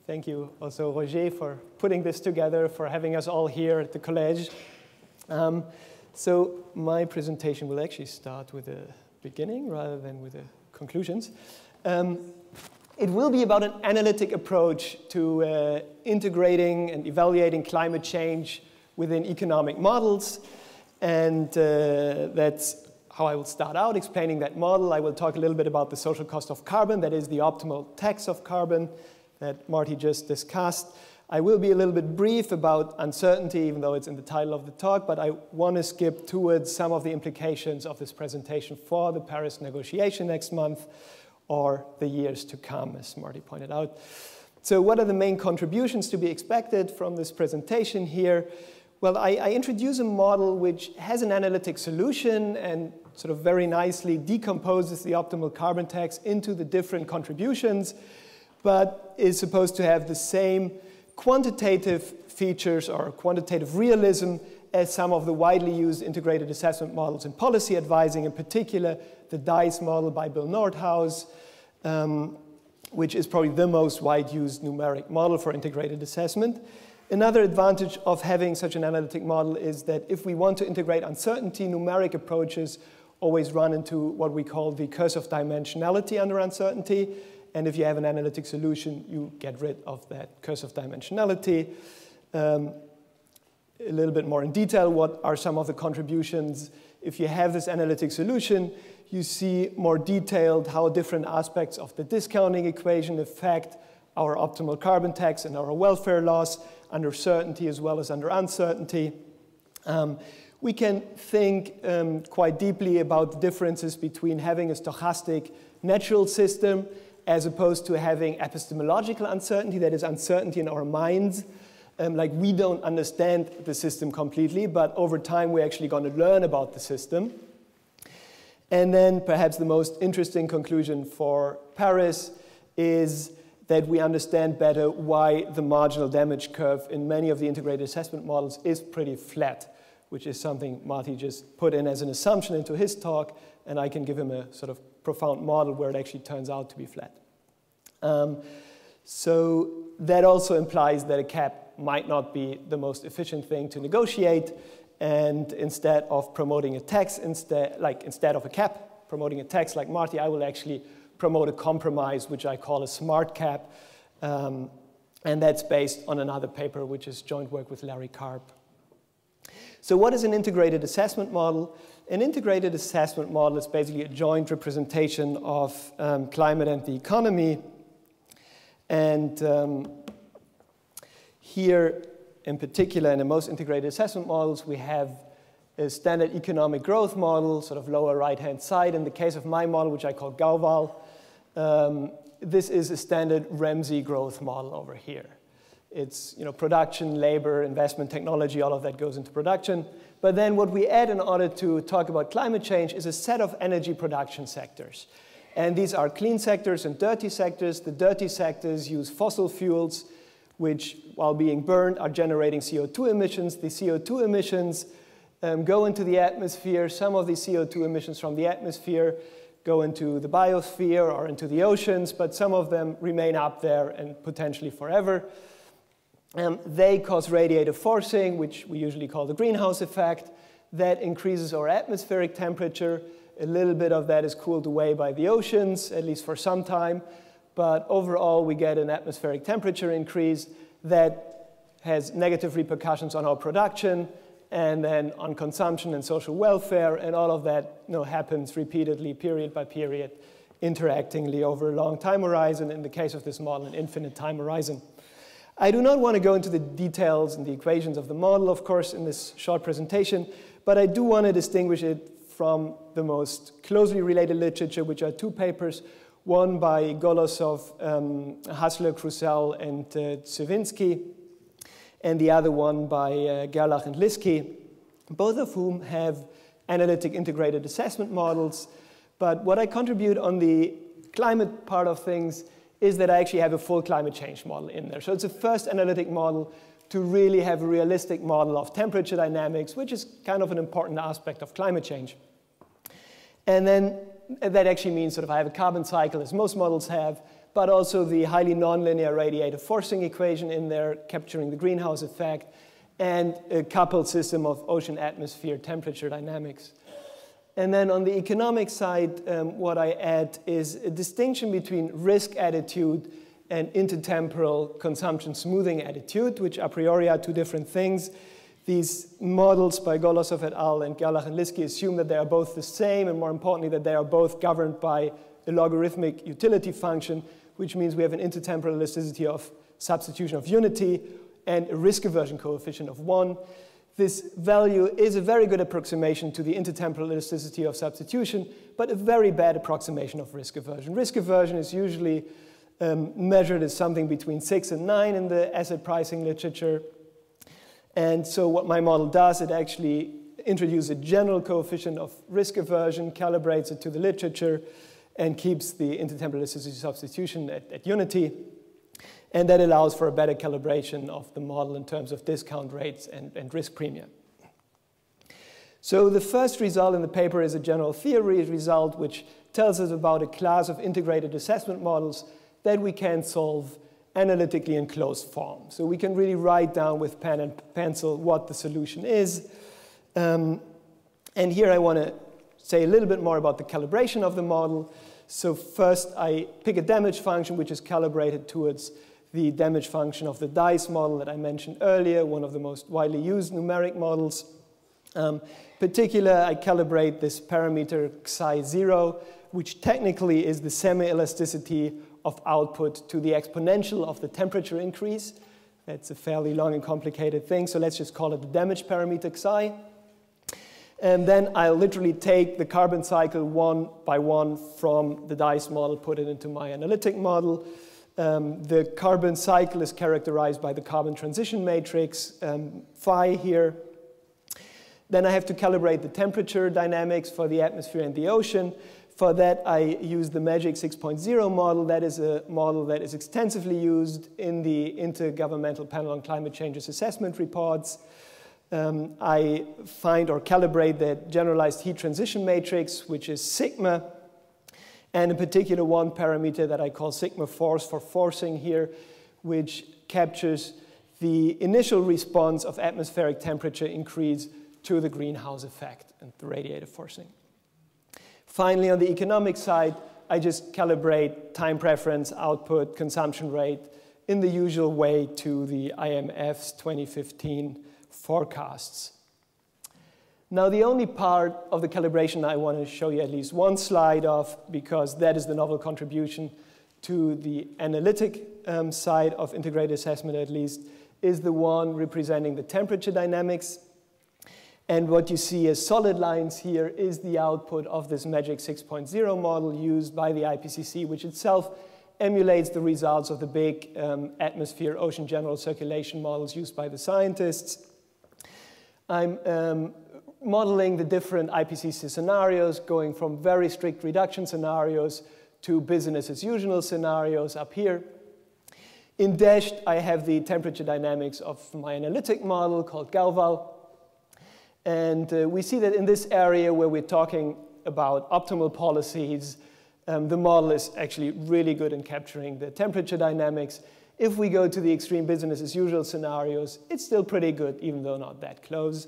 Thank you also, Roger, for putting this together, for having us all here at the Collège. So my presentation will actually start with a beginning rather than with the conclusions. It will be about an analytic approach to integrating and evaluating climate change within economic models. And that's how I will start out, explaining that model. I will talk a little bit about the social cost of carbon, that is the optimal tax of carbon that Marty just discussed. I will be a little bit brief about uncertainty, even though it's in the title of the talk, but I want to skip towards some of the implications of this presentation for the Paris negotiation next month or the years to come, as Marty pointed out. So what are the main contributions to be expected from this presentation here? Well, I introduce a model which has an analytic solution and sort of very nicely decomposes the optimal carbon tax into the different contributions, but is supposed to have the same quantitative features or quantitative realism as some of the widely used integrated assessment models in policy advising, in particular the DICE model by Bill Nordhaus, which is probably the most wide used numeric model for integrated assessment. Another advantage of having such an analytic model is that if we want to integrate uncertainty, numeric approaches always run into what we call the curse of dimensionality under uncertainty. And if you have an analytic solution, you get rid of that curse of dimensionality. A little bit more in detail, what are some of the contributions? If you have this analytic solution, you see more detailed how different aspects of the discounting equation affect our optimal carbon tax and our welfare laws under certainty as well as under uncertainty. We can think quite deeply about the differences between having a stochastic natural system as opposed to having epistemological uncertainty, that is uncertainty in our minds. Like we don't understand the system completely, but over time we're actually going to learn about the system. And then perhaps the most interesting conclusion for Paris is that we understand better why the marginal damage curve in many of the integrated assessment models is pretty flat, which is something Marty just put in as an assumption into his talk, and I can give him a sort of profound model where it actually turns out to be flat. So that also implies that a cap might not be the most efficient thing to negotiate, and instead of promoting a tax, instead of a cap, promoting a tax like Marty, I will actually promote a compromise, which I call a smart cap, and that's based on another paper, which is joint work with Larry Karp. So what is an integrated assessment model? An integrated assessment model is basically a joint representation of climate and the economy. And here, in particular, in the most integrated assessment models, we have a standard economic growth model, sort of lower right-hand side. In the case of my model, which I call Gauval, this is a standard Ramsey growth model over here. It's production, labor, investment, technology, all of that goes into production. But then what we add in order to talk about climate change is a set of energy production sectors. And these are clean sectors and dirty sectors. The dirty sectors use fossil fuels, which, while being burned, are generating CO2 emissions. The CO2 emissions go into the atmosphere. Some of the CO2 emissions from the atmosphere go into the biosphere or into the oceans, but some of them remain up there and potentially forever. They cause radiative forcing, which we usually call the greenhouse effect. That increases our atmospheric temperature. A little bit of that is cooled away by the oceans, at least for some time. But overall, we get an atmospheric temperature increase that has negative repercussions on our production and then on consumption and social welfare. And all of that happens repeatedly, period by period, interactingly over a long time horizon. In the case of this model, an infinite time horizon. I do not want to go into the details and the equations of the model, of course, in this short presentation, but I do want to distinguish it from the most closely related literature, which are two papers, one by Golosov, Hassler, Krusell, and Czerwinski, and the other one by Gerlach and Liski, both of whom have analytic integrated assessment models. But what I contribute on the climate part of things is that I actually have a full climate change model in there. So it's the first analytic model to really have a realistic model of temperature dynamics, which is kind of an important aspect of climate change. And then that actually means sort of I have a carbon cycle, as most models have, but also the highly nonlinear radiative forcing equation in there, capturing the greenhouse effect, and a coupled system of ocean-atmosphere temperature dynamics. And then on the economic side, what I add is a distinction between risk attitude and intertemporal consumption smoothing attitude, which a priori are two different things. These models by Golosov et al. And Gerlach and Linsky assume that they are both the same, and more importantly, that they are both governed by a logarithmic utility function, which means we have an intertemporal elasticity of substitution of unity and a risk aversion coefficient of 1. This value is a very good approximation to the intertemporal elasticity of substitution, but a very bad approximation of risk aversion. Risk aversion is usually measured as something between 6 and 9 in the asset pricing literature. And so what my model does, it actually introduces a general coefficient of risk aversion, calibrates it to the literature, and keeps the intertemporal elasticity substitution at unity. And that allows for a better calibration of the model in terms of discount rates and risk premia. So the first result in the paper is a general theory result, which tells us about a class of integrated assessment models that we can solve analytically in closed form. So we can really write down with pen and pencil what the solution is. And here I want to say a little bit more about the calibration of the model. So first I pick a damage function which is calibrated towards the damage function of the DICE model that I mentioned earlier, one of the most widely used numeric models. Particular, I calibrate this parameter psi0, which technically is the semi-elasticity of output to the exponential of the temperature increase. That's a fairly long and complicated thing, so let's just call it the damage parameter psi. And then I'll literally take the carbon cycle one by one from the DICE model, put it into my analytic model. The carbon cycle is characterized by the carbon transition matrix, phi here. Then I have to calibrate the temperature dynamics for the atmosphere and the ocean. For that, I use the MAGIC 6.0 model. That is a model that is extensively used in the Intergovernmental Panel on Climate Change's assessment reports. I find or calibrate that generalized heat transition matrix, which is sigma, and in particular one parameter that I call sigma force for forcing here, which captures the initial response of atmospheric temperature increase to the greenhouse effect and the radiative forcing. Finally, on the economic side, I just calibrate time preference, output, consumption rate in the usual way to the IMF's 2015 forecasts. Now, the only part of the calibration I want to show you at least one slide of, because that is the novel contribution to the analytic side of integrated assessment at least, is the one representing the temperature dynamics. And what you see as solid lines here is the output of this MAGIC 6.0 model used by the IPCC, which itself emulates the results of the big atmosphere ocean general circulation models used by the scientists. I'm modeling the different IPCC scenarios, going from very strict reduction scenarios to business as usual scenarios up here. In dashed, I have the temperature dynamics of my analytic model called Galval. And we see that in this area where we're talking about optimal policies, the model is actually really good in capturing the temperature dynamics. If we go to the extreme business as usual scenarios, it's still pretty good, even though not that close.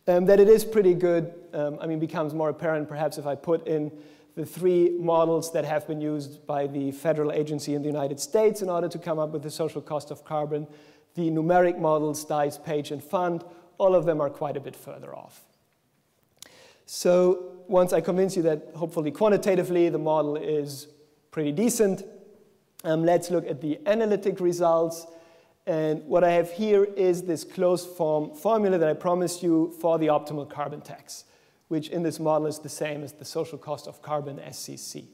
That it is pretty good, becomes more apparent perhaps if I put in the three models that have been used by the federal agency in the United States in order to come up with the social cost of carbon. The numeric models, DICE, Page, and Fund, all of them are quite a bit further off. So once I convince you that hopefully quantitatively the model is pretty decent, let's look at the analytic results. And what I have here is this closed form formula that I promised you for the optimal carbon tax, which in this model is the same as the social cost of carbon SCC.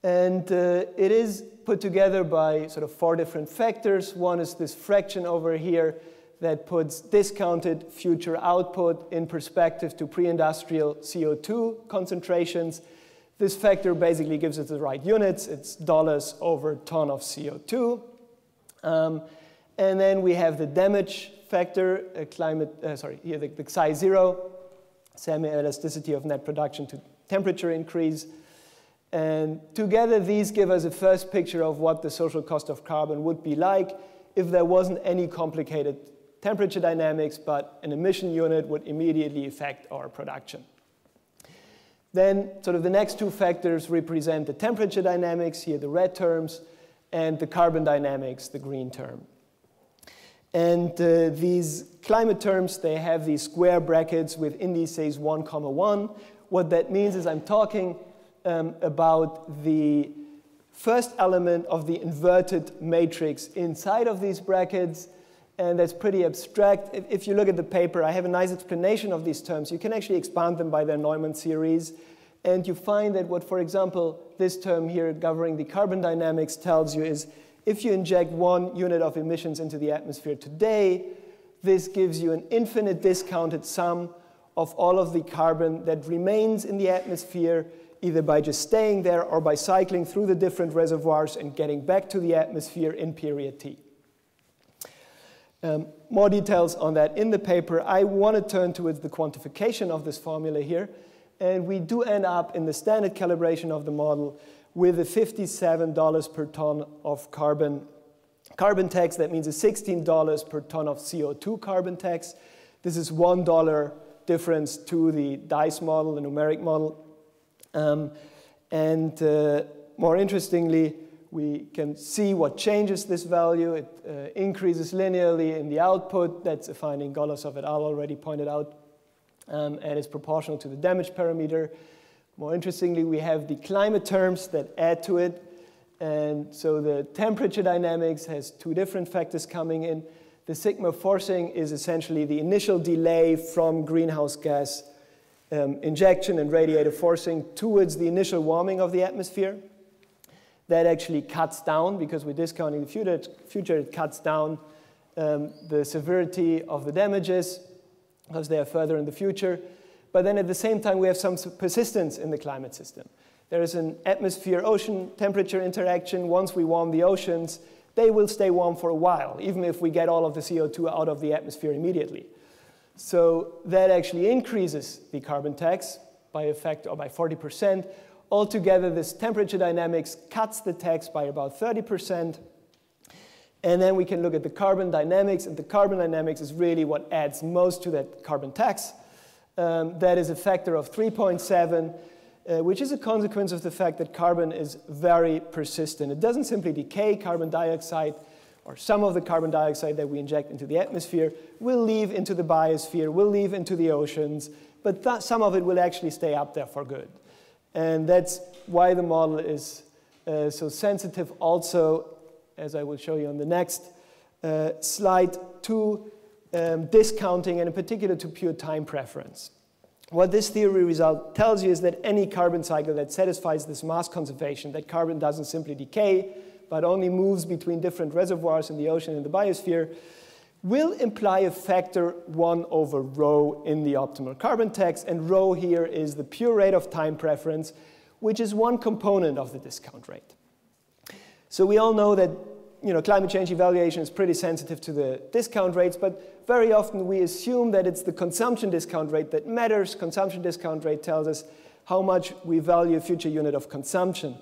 And it is put together by sort of four different factors. One is this fraction over here that puts discounted future output in perspective to pre-industrial CO2 concentrations. This factor basically gives us the right units. It's dollars over ton of CO2. And then we have the damage factor, the psi0, semi-elasticity of net production to temperature increase. And together, these give us a first picture of what the social cost of carbon would be like if there wasn't any complicated temperature dynamics, but an emission unit would immediately affect our production. Then, sort of the next two factors represent the temperature dynamics, here the red terms, and the carbon dynamics, the green term. And these climate terms, they have these square brackets with indices 1, 1. What that means is I'm talking about the first element of the inverted matrix inside of these brackets, and that's pretty abstract. If you look at the paper, I have a nice explanation of these terms. You can actually expand them by their Neumann series, and you find that what, for example, this term here governing the carbon dynamics tells you is if you inject 1 unit of emissions into the atmosphere today, this gives you an infinite discounted sum of all of the carbon that remains in the atmosphere, either by just staying there or by cycling through the different reservoirs and getting back to the atmosphere in period T. More details on that in the paper. I want to turn towards the quantification of this formula here. And we do end up in the standard calibration of the model with a $57 per ton of carbon tax. That means a $16 per ton of CO2 carbon tax. This is $1 difference to the DICE model, the numeric model. More interestingly, we can see what changes this value. It increases linearly in the output. That's a finding Golosov et al. Already pointed out, and is proportional to the damage parameter. More interestingly, we have the climate terms that add to it. And so the temperature dynamics has two different factors coming in. The sigma forcing is essentially the initial delay from greenhouse gas injection and radiative forcing towards the initial warming of the atmosphere. That actually cuts down, because we're discounting the future, it cuts down the severity of the damages because they are further in the future. But then at the same time, we have some persistence in the climate system. There is an atmosphere-ocean temperature interaction. Once we warm the oceans, they will stay warm for a while, even if we get all of the CO2 out of the atmosphere immediately. So that actually increases the carbon tax by a factor, or by 40%. Altogether, this temperature dynamics cuts the tax by about 30%. And then we can look at the carbon dynamics, and the carbon dynamics is really what adds most to that carbon tax. That is a factor of 3.7, which is a consequence of the fact that carbon is very persistent. It doesn't simply decay. Carbon dioxide, or some of the carbon dioxide that we inject into the atmosphere, will leave into the biosphere, will leave into the oceans, but some of it will actually stay up there for good. And that's why the model is so sensitive also, as I will show you on the next slide, to discounting, and in particular to pure time preference. What this theory result tells you is that any carbon cycle that satisfies this mass conservation, that carbon doesn't simply decay, but only moves between different reservoirs in the ocean and the biosphere, will imply a factor 1 over rho in the optimal carbon tax. And rho here is the pure rate of time preference, which is one component of the discount rate. So we all know that climate change evaluation is pretty sensitive to the discount rates, but very often we assume that it's the consumption discount rate that matters. Consumption discount rate tells us how much we value a future unit of consumption.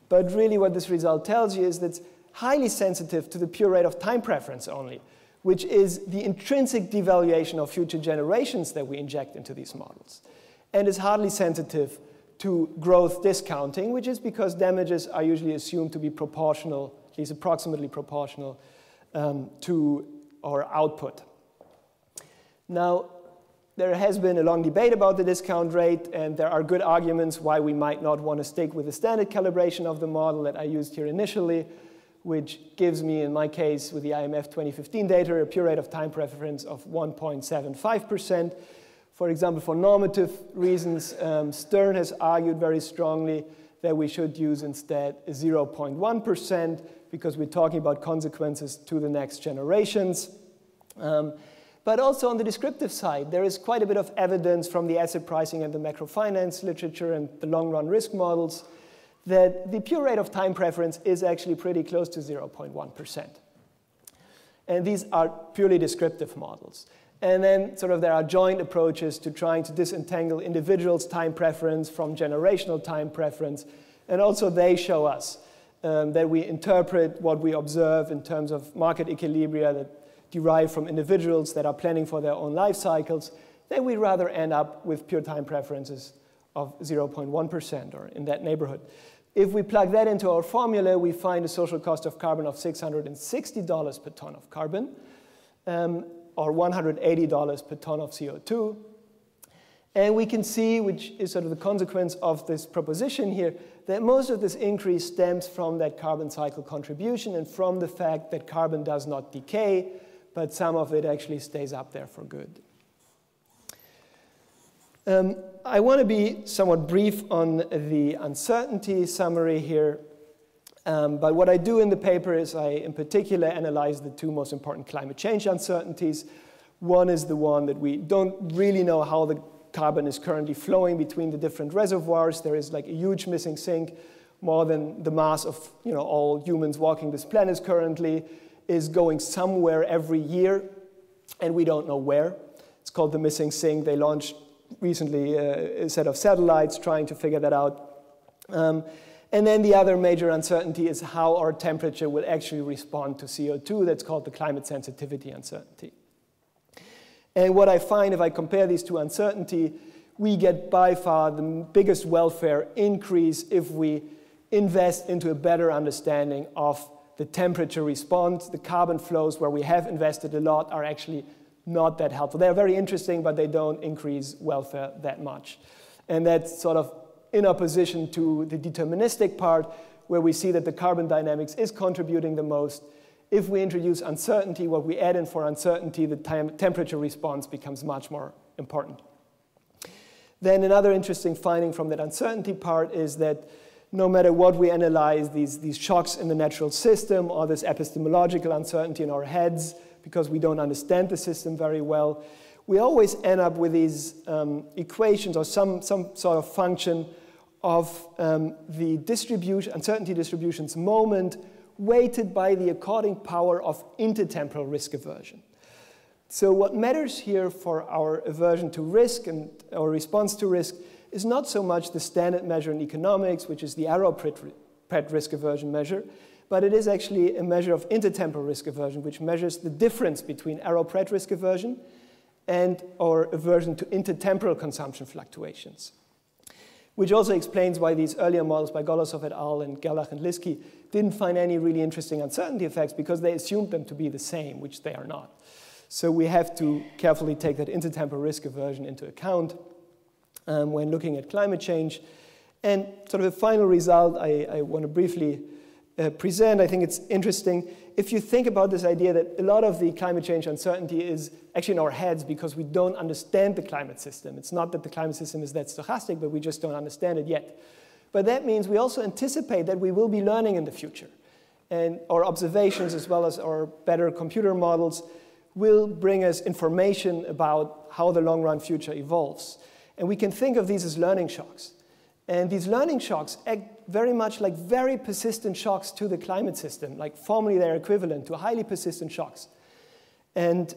But really what this result tells you is that it's highly sensitive to the pure rate of time preference only, which is the intrinsic devaluation of future generations that we inject into these models. And is hardly sensitive to growth discounting, which is because damages are usually assumed to be proportional, at least approximately proportional, to our output. Now, there has been a long debate about the discount rate, and there are good arguments why we might not want to stick with the standard calibration of the model that I used here initially, which gives me, in my case, with the IMF 2015 data, a pure rate of time preference of 1.75%. For example, for normative reasons, Stern has argued very strongly that we should use instead 0.1%, because we're talking about consequences to the next generations. But also on the descriptive side, there is quite a bit of evidence from the asset pricing and the macrofinance literature and the long-run risk models that the pure rate of time preference is actually pretty close to 0.1%. And these are purely descriptive models. And then there are joint approaches to trying to disentangle individuals' time preference from generational time preference. And also they show us that we interpret what we observe in terms of market equilibria that derive from individuals that are planning for their own life cycles, then we rather end up with pure time preferences of 0.1% or in that neighborhood. If we plug that into our formula, we find a social cost of carbon of $660 per ton of carbon, or $180 per ton of CO2. And we can see, which is sort of the consequence of this proposition here, that most of this increase stems from that carbon cycle contribution and from the fact that carbon does not decay, but some of it actually stays up there for good. I want to be somewhat brief on the uncertainty summary here. But what I do in the paper is I, in particular, analyze the two most important climate change uncertainties. One is the one that we don't really know how the carbon is currently flowing between the different reservoirs. There is like a huge missing sink, more than the mass of all humans walking this planet currently, is going somewhere every year, and we don't know where. It's called the missing sink. They launched recently a set of satellites trying to figure that out. And then the other major uncertainty is how our temperature will actually respond to CO2. That's called the climate sensitivity uncertainty. And what I find, if I compare these two uncertainty, we get by far the biggest welfare increase if we invest into a better understanding of the temperature response. The carbon flows where we have invested a lot are actually not that helpful. They're very interesting, but they don't increase welfare that much. And that's sort of in opposition to the deterministic part, where we see that the carbon dynamics is contributing the most. If we introduce uncertainty, what we add in for uncertainty, the temperature response becomes much more important. Then another interesting finding from that uncertainty part is that no matter what we analyze, these shocks in the natural system or this epistemological uncertainty in our heads, because we don't understand the system very well, we always end up with these equations or some sort of function of the distribution, uncertainty distribution's moment weighted by the according power of intertemporal risk aversion. So what matters here for our aversion to risk and our response to risk is not so much the standard measure in economics, which is the Arrow-Pratt risk aversion measure, but it is actually a measure of intertemporal risk aversion, which measures the difference between Arrow-Pratt risk aversion and our aversion to intertemporal consumption fluctuations, which also explains why these earlier models by Golosov et al. And Gerlach and Liski didn't find any really interesting uncertainty effects because they assumed them to be the same, which they are not. So we have to carefully take that intertemporal risk aversion into account when looking at climate change. And sort of a final result I want to briefly present. I think it's interesting. If you think about this idea that a lot of the climate change uncertainty is actually in our heads because we don't understand the climate system. It's not that the climate system is that stochastic, but we just don't understand it yet. But that means we also anticipate that we will be learning in the future. And our observations, as well as our better computer models, will bring us information about how the long-run future evolves. And we can think of these as learning shocks. And these learning shocks act very much like very persistent shocks to the climate system. Like formally they're equivalent to highly persistent shocks. And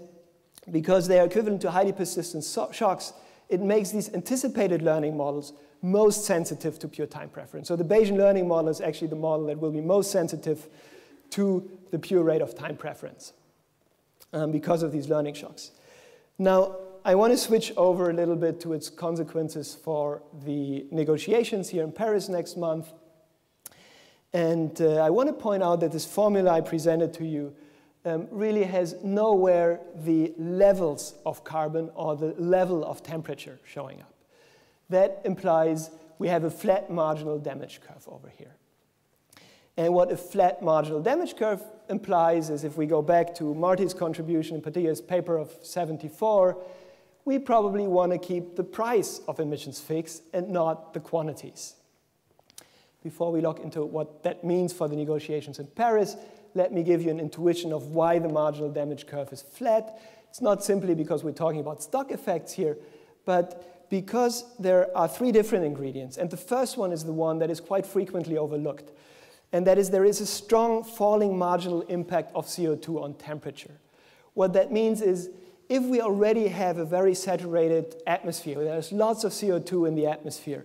because they are equivalent to highly persistent shocks, it makes these anticipated learning models most sensitive to pure time preference. So the Bayesian learning model is actually the model that will be most sensitive to the pure rate of time preference because of these learning shocks. Now, I want to switch over a little bit to its consequences for the negotiations here in Paris next month. And I want to point out that this formula I presented to you really has nowhere the levels of carbon or the level of temperature showing up. That implies we have a flat marginal damage curve over here. And what a flat marginal damage curve implies is, if we go back to Marty's contribution, in particular his paper of '74, we probably want to keep the price of emissions fixed and not the quantities. Before we look into what that means for the negotiations in Paris, let me give you an intuition of why the marginal damage curve is flat. It's not simply because we're talking about stock effects here, but because there are three different ingredients. And the first one is the one that is quite frequently overlooked. And that is, there is a strong falling marginal impact of CO2 on temperature. What that means is, if we already have a very saturated atmosphere, there's lots of CO2 in the atmosphere,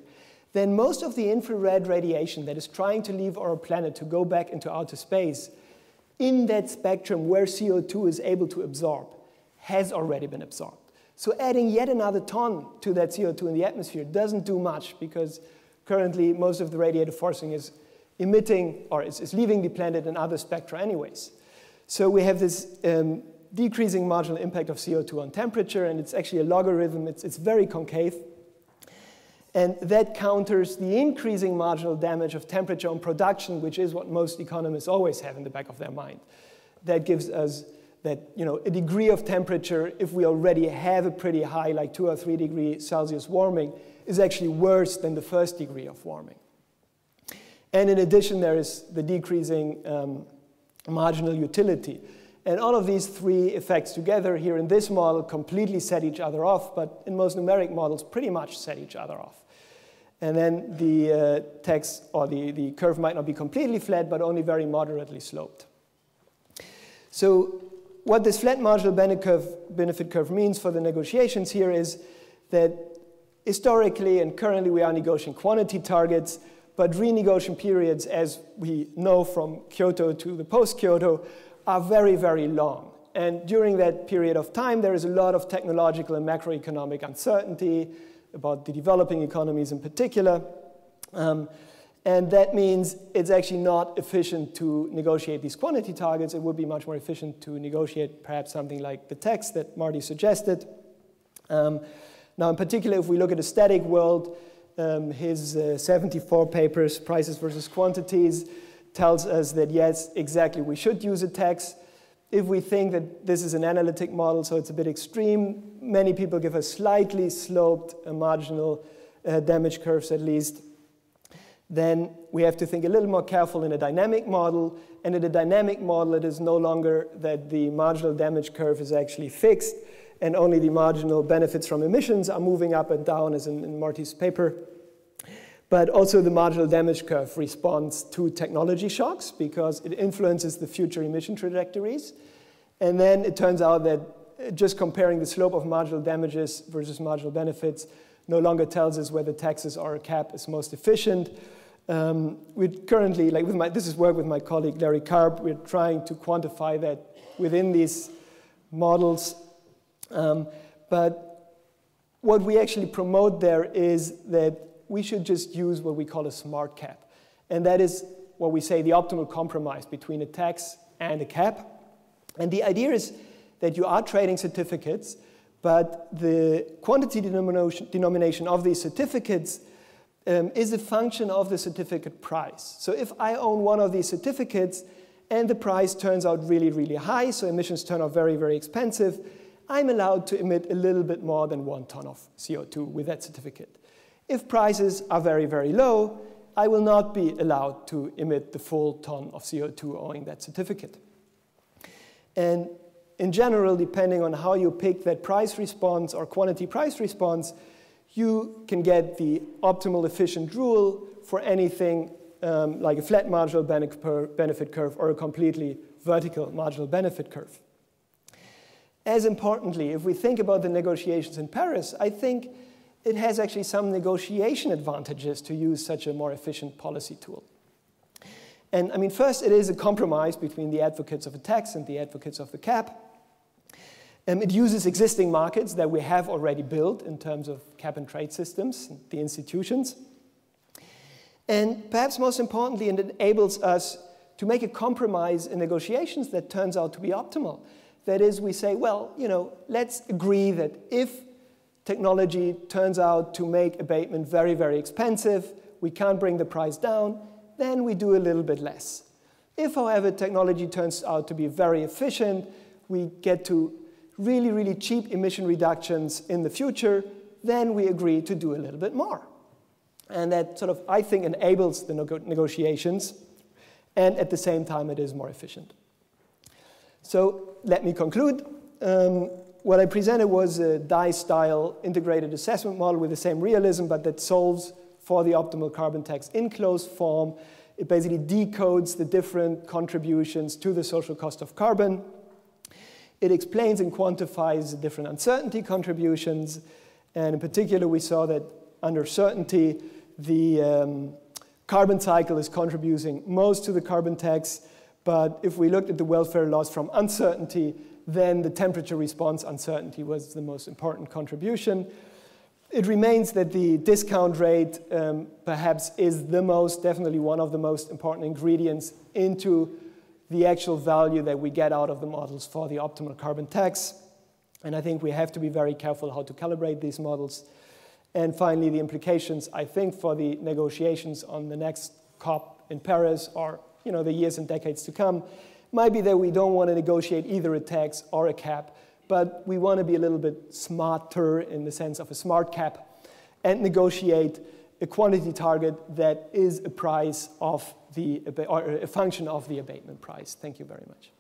then most of the infrared radiation that is trying to leave our planet to go back into outer space in that spectrum where CO2 is able to absorb has already been absorbed. So adding yet another ton to that CO2 in the atmosphere doesn't do much, because currently most of the radiative forcing is emitting, or is leaving the planet in other spectra anyways. So we have this decreasing marginal impact of CO2 on temperature, and it's actually a logarithm. It's very concave. And that counters the increasing marginal damage of temperature on production, which is what most economists always have in the back of their mind. That gives us that, a degree of temperature, if we already have a pretty high, like 2 or 3 degrees Celsius warming, is actually worse than the first degree of warming. And in addition, there is the decreasing marginal utility. And all of these three effects together here in this model completely set each other off, but in most numeric models pretty much set each other off. And then the text, or the curve might not be completely flat, but only very moderately sloped. So what this flat marginal benefit curve means for the negotiations here is that historically and currently we are negotiating quantity targets, but renegotiation periods, as we know from Kyoto to the post-Kyoto, are very, very long. And during that period of time, there is a lot of technological and macroeconomic uncertainty about the developing economies in particular. And that means it's actually not efficient to negotiate these quantity targets. It would be much more efficient to negotiate perhaps something like the tax that Marty suggested. Now, in particular, if we look at a static world, his 74 papers, prices versus quantities, tells us that, yes, exactly, we should use a tax. If we think that this is an analytic model, so it's a bit extreme, many people give us slightly sloped marginal damage curves at least. Then we have to think a little more careful in a dynamic model. And in a dynamic model, it is no longer that the marginal damage curve is actually fixed, and only the marginal benefits from emissions are moving up and down, as in Marty's paper. But also the marginal damage curve responds to technology shocks because it influences the future emission trajectories. And then it turns out that just comparing the slope of marginal damages versus marginal benefits no longer tells us whether taxes or a cap is most efficient. We're currently, this is work with my colleague Larry Karp, we're trying to quantify that within these models. But what we actually promote there is that we should just use what we call a smart cap. And that is what we say the optimal compromise between a tax and a cap. And the idea is that you are trading certificates, but the quantity denomination of these certificates is a function of the certificate price. So if I own one of these certificates and the price turns out really, really high, so emissions turn out very, very expensive, I'm allowed to emit a little bit more than 1 ton of CO2 with that certificate. If prices are very, very low, I will not be allowed to emit the full ton of CO2 owing that certificate. And in general, depending on how you pick that price response or quantity price response, you can get the optimal efficient rule for anything like a flat marginal benefit curve or a completely vertical marginal benefit curve. As importantly, if we think about the negotiations in Paris, I think it has actually some negotiation advantages to use such a more efficient policy tool. And I mean, first, it is a compromise between the advocates of a tax and the advocates of the cap. It uses existing markets that we have already built in terms of cap and trade systems, the institutions. And perhaps most importantly, it enables us to make a compromise in negotiations that turns out to be optimal. That is, we say, well, let's agree that if technology turns out to make abatement very, very expensive, we can't bring the price down, then we do a little bit less. If, however, technology turns out to be very efficient, we get to really, really cheap emission reductions in the future, then we agree to do a little bit more. And that sort of, I think, enables the negotiations, and at the same time, it is more efficient. So let me conclude. What I presented was a DICE-style integrated assessment model with the same realism, but that solves for the optimal carbon tax in closed form. It basically decodes the different contributions to the social cost of carbon. It explains and quantifies the different uncertainty contributions. And in particular, we saw that under certainty, the carbon cycle is contributing most to the carbon tax, but if we looked at the welfare loss from uncertainty, then the temperature response uncertainty was the most important contribution. It remains that the discount rate perhaps is definitely one of the most important ingredients into the actual value that we get out of the models for the optimal carbon tax. And I think we have to be very careful how to calibrate these models. And finally, the implications, I think, for the negotiations on the next COP in Paris, or the years and decades to come, might be that we don't want to negotiate either a tax or a cap, but we want to be a little bit smarter in the sense of a smart cap and negotiate a quantity target that is a price of or a function of the abatement price. Thank you very much.